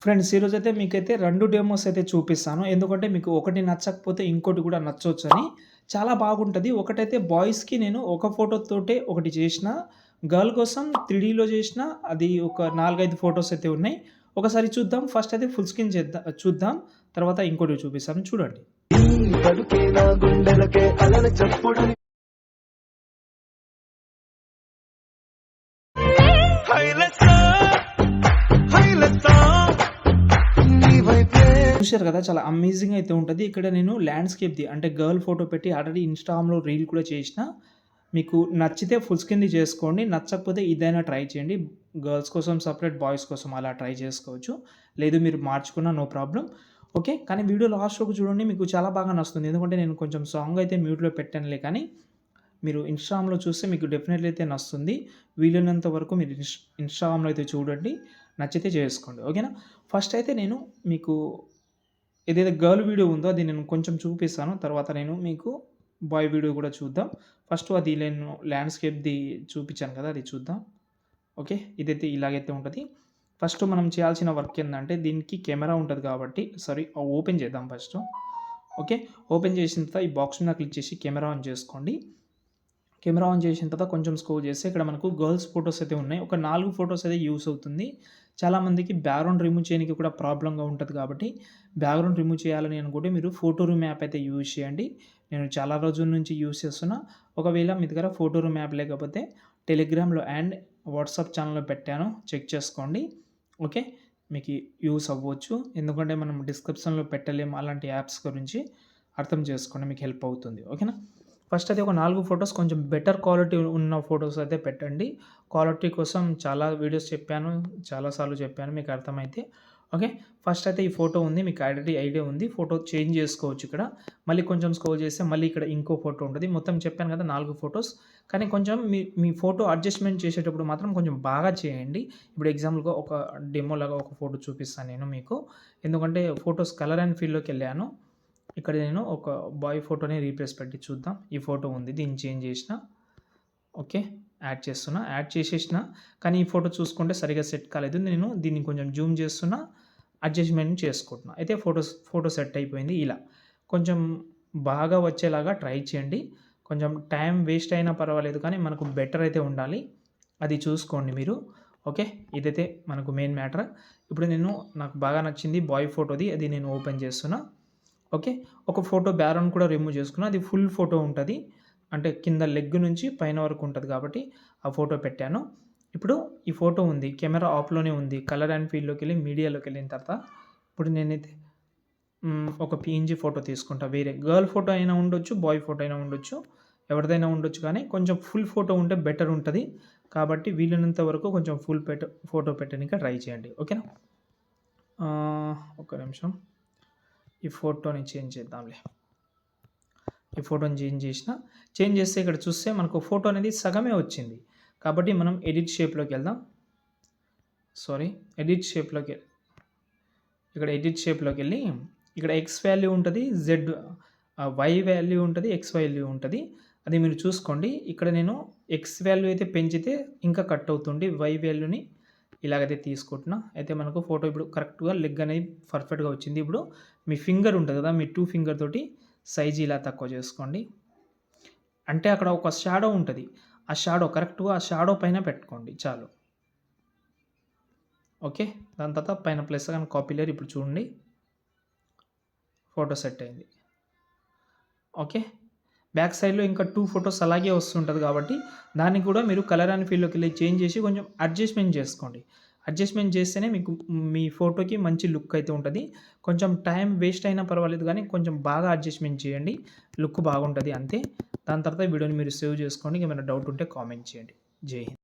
Friends ఈరోజైతే మీకైతే 2 demos అయితే చూపిస్తాను. ఎందుకంటే మీకు ఒకటి నచ్చకపోతే ఇంకోటి కూడా నచ్చొచ్చని. చాలా బాగుంటది. ఒకటైతే బాయ్స్‌కి నేను ఒక ఫోటోతోటే ఒకటి చేషిన. గర్ల్ కోసం 3డీలో చేషిన. అది ఒక 4, 5 ఫోటోస్ అయితే ఉన్నాయి. ఒకసారి చూద్దాం. ఫస్ట్ అయితే ఫుల్ స్క్రీన్ చూద్దాం. తర్వాత ఇంకోటి చూపిస్తాను చూడండి. పలుకే నా గుండెలకే అలల చప్పుడని హైలెస్సా హైలెస్సా నీ వైపే చూశారు కదా! చాలా అమేజింగ్ అయితే ఉంటది. ఇక్కడ నేను ల్యాండ్‌స్కేప్‌ది అంటే గర్ల్ ఫోటో పెట్టి ఆల్రెడీ ఇన్‌స్టాగ్రామ్‌లో రీల్ కూడా చేషిన. మీకు నచ్చితే ఫుల్ స్క్రీన్‌ది చేసుకోండి. నచ్చకపోతే ఇదైనా ట్రై చేయండి. గర్ల్స్ కోసం సెపరేట్, బాయ్స్ కోసం అలా ట్రై చేసుకోవచ్చు. లేదు మీరు మార్చుకున్నా నో ప్రాబ్లమ్. ఓకే. కానీ వీడియో లాస్ట్ వరకు చూడండి. మీకు చాలా బాగా నచ్చుతుంది. ఎందుకంటే నేను కొంచెం సాంగ్ అయితే మ్యూట్‌లో పెట్టానులే కానీ, మీరు ఇన్‌స్టాగ్రామ్‌లో చూస్తే మీకు డెఫినెట్‌లీ అయితే నచ్చుతుంది. వీలైనంత వరకు మీరు ఇన్‌స్టాగ్రామ్‌లో అయితే చూడండి. నచ్చితే చేసుకోండి. ఓకేనా? ఫస్ట్ అయితే నేను మీకు ఏదైతే గర్ల్ వీడియో ఉందో అది నేను కొంచెం చూపిస్తాను. తర్వాత నేను మీకు బాయ్ వీడియో కూడా చూద్దాం. ఫస్ట్ అది నేను ల్యాండ్‌స్కేప్‌ది చూపించాను కదా! అది చూద్దాం. ఓకే. ఇదైతే ఇలాగైతే ఉంటది. ఫస్ట్ మనం చేయాల్సిన వర్క్ ఏందంటే దీనికి కెమెరా ఉంటది కాబట్టి ఓపెన్ చేద్దాం ఫస్టు. ఓకే. ఓపెన్ చేసిన తర్వాత ఈ బాక్స్ మీద క్లిక్ చేసి కెమెరా ఆన్ చేసుకోండి. కెమెరా ఆన్ చేసిన తర్వాత కొంచెం స్క్రోల్ చేస్తే ఇక్కడ మనకు గర్ల్స్ ఫోటోస్ అయితే ఉన్నాయి. ఒక 4 ఫోటోస్ అయితే యూజ్ అవుతుంది. చాలామందికి బ్యాక్‌గ్రౌండ్ రిమూవ్ చేయనికి కూడా ప్రాబ్లమ్‌గా ఉంటది కాబట్టి, బ్యాక్‌గ్రౌండ్ రిమూవ్ చేయాలని అనుకుంటే మీరు ఫోటో రూమ్ యాప్ అయితే యూజ్ చేయండి. నేను చాలా రోజుల నుంచి యూజ్ చేస్తున్నా. ఒకవేళ మీ దగ్గర ఫోటో రూమ్ యాప్ లేకపోతే టెలిగ్రామ్‌లో అండ్ వాట్సాప్ ఛానెల్‌లో పెట్టాను. చెక్ చేసుకోండి. ఓకే. మీకు యూజ్ అవ్వచ్చు. ఎందుకంటే మనం డిస్క్రిప్షన్‌లో పెట్టలేము అలాంటి యాప్స్ గురించి. అర్థం చేసుకోండి. మీకు హెల్ప్ అవుతుంది. ఓకేనా? ఫస్ట్ అయితే ఒక 4 ఫోటోస్ కొంచెం బెటర్ క్వాలిటీ ఉన్న ఫోటోస్ అయితే పెట్టండి. క్వాలిటీ కోసం చాలా వీడియోస్ చెప్పాను. చాలా సార్లు చెప్పాను మీకు అర్థమైతే. ఓకే. ఫస్ట్ అయితే ఈ ఫోటో ఉంది. మీకు ఆల్రెడీ ఐడియా ఉంది. ఫోటో చేంజ్ చేసుకోవచ్చు ఇక్కడ. మళ్ళీ కొంచెం స్క్రోల్ చేస్తే మళ్ళీ ఇక్కడ ఇంకో ఫోటో ఉంటది. మొత్తం చెప్పాను కదా 4 ఫోటోస్. కానీ కొంచెం మీ ఫోటో అడ్జస్ట్‌మెంట్ చేసేటప్పుడు మాత్రం కొంచెం బాగా చేయండి. ఇప్పుడు ఎగ్జాంపుల్‌గా ఒక డెమోలాగా ఒక ఫోటో చూపిస్తాను నేను మీకు. ఎందుకంటే ఫోటోస్ కలర్ అండ్ ఫీల్‌లోకెళ్ళాను. ఇక్కడ నేను ఒక బాయ్ ఫోటోని రీప్లేస్ పెట్టి చూద్దాం. ఈ ఫోటో ఉంది. దీన్ని చేంజ్ చేసిన. ఓకే. యాడ్ చేస్తున్నా. యాడ్ చేసేసిన. కానీ ఈ ఫోటో చూసుకుంటే సరిగ్గా సెట్ కాలేదు. నేను దీన్ని కొంచెం జూమ్ చేస్తున్నా. అడ్జస్ట్‌మెంట్ చేసుకుంటున్నా. అయితే ఫోటో సెట్ అయిపోయింది ఇలా. కొంచెం బాగా వచ్చేలాగా ట్రై చేయండి. కొంచెం టైం వేస్ట్ అయినా పర్వాలేదు కానీ మనకు బెటర్ అయితే ఉండాలి. అది చూసుకోండి మీరు. ఓకే. ఇదైతే మనకు మెయిన్ మ్యాటర్. ఇప్పుడు నాకు బాగా నచ్చింది బాయ్ ఫోటోది. అది నేను ఓపెన్ చేస్తున్నా. ఓకే. ఒక ఫోటో బ్యాక్‌గ్రౌండ్ కూడా రిమూవ్ చేసుకున్నా. అది ఫుల్ ఫోటో ఉంటది. అంటే కింద లెగ్ నుంచి పైన వరకు ఉంటది కాబట్టి ఆ ఫోటో పెట్టాను. ఇప్పుడు ఈ ఫోటో ఉంది. కెమెరా ఆఫ్‌లోనే ఉంది. కలర్ అండ్ ఫీల్డ్‌లోకెళ్ళి మీడియాలోకెళ్ళిన తర్వాత ఇప్పుడు నేనైతే ఒక పీఎన్‌జీ ఫోటో తీసుకుంటా వేరే. గర్ల్ ఫోటో అయినా ఉండొచ్చు. బాయ్ ఫోటో అయినా ఉండొచ్చు. ఎవరిదైనా ఉండొచ్చు కానీ కొంచెం ఫుల్ ఫోటో ఉంటే బెటర్ ఉంటది. కాబట్టి వీలైనంత వరకు కొంచెం ఫోటో పెట్టనీకి ట్రై చేయండి. ఓకేనా? ఒక్క నిమిషం. ఈ ఫోటోని చేంజ్ చేద్దాంలే. ఈ ఫోటోని చేంజ్ చేసిన. చేంజ్ చేస్తే ఇక్కడ చూస్తే మనకు ఫోటో అనేది సగమే వచ్చింది. కాబట్టి మనం ఎడిట్ షేప్‌లోకెళ్దాం. ఎడిట్ షేప్‌లోకి ఇక్కడ ఎడిట్ షేప్‌లోకెళ్ళి ఇక్కడ ఎక్స్ వాల్యూ ఉంటది. వై వాల్యూ ఉంటది. ఎక్స్ వాల్యూ ఉంటది. అది మీరు చూసుకోండి. ఇక్కడ నేను ఎక్స్ వాల్యూ అయితే పెంచితే ఇంకా కట్ అవుతుంది. వై వాల్యూని ఇలాగైతే తీసుకుంటున్నా. అయితే మనకు ఫోటో ఇప్పుడు కరెక్ట్‌గా లెగ్ అనేది పర్ఫెక్ట్‌గా వచ్చింది. ఇప్పుడు మీ ఫింగర్ ఉంటది కదా! మీ 2 ఫింగర్ తోటి సైజ్ ఇలా తక్కువ చేసుకోండి. అంటే అక్కడ ఒక షాడో ఉంటది. కరెక్ట్‌గా ఆ షాడో పైన పెట్టుకోండి చాలు. ఓకే. దాని తర్వాత పైన ప్లస్ గాని కాపీ లేయర్ ఇప్పుడు చూడండి. ఫోటో సెట్ అయింది. ఓకే. బ్యాక్ సైడ్‌లో ఇంకా 2 ఫోటోస్ అలాగే వస్తుంటది కాబట్టి దాన్ని కూడా మీరు కలర్ అండ్ ఫీల్డ్‌లోకెళ్ళి చేంజ్ చేసి కొంచెం అడ్జస్ట్‌మెంట్ చేసుకోండి. అడ్జస్ట్‌మెంట్ చేస్తేనే మీకు మీ ఫోటోకి మంచి లుక్ అయితే ఉంటది. కొంచెం టైం వేస్ట్ అయినా పర్వాలేదు గానీ కొంచెం బాగా అడ్జస్ట్‌మెంట్ చేయండి. లుక్ బాగుంటది అంతే. దాని తర్వాత వీడియోని మీరు సేవ్ చేసుకోండి. ఏమైనా డౌట్ ఉంటే కామెంట్ చేయండి. జై హింద్.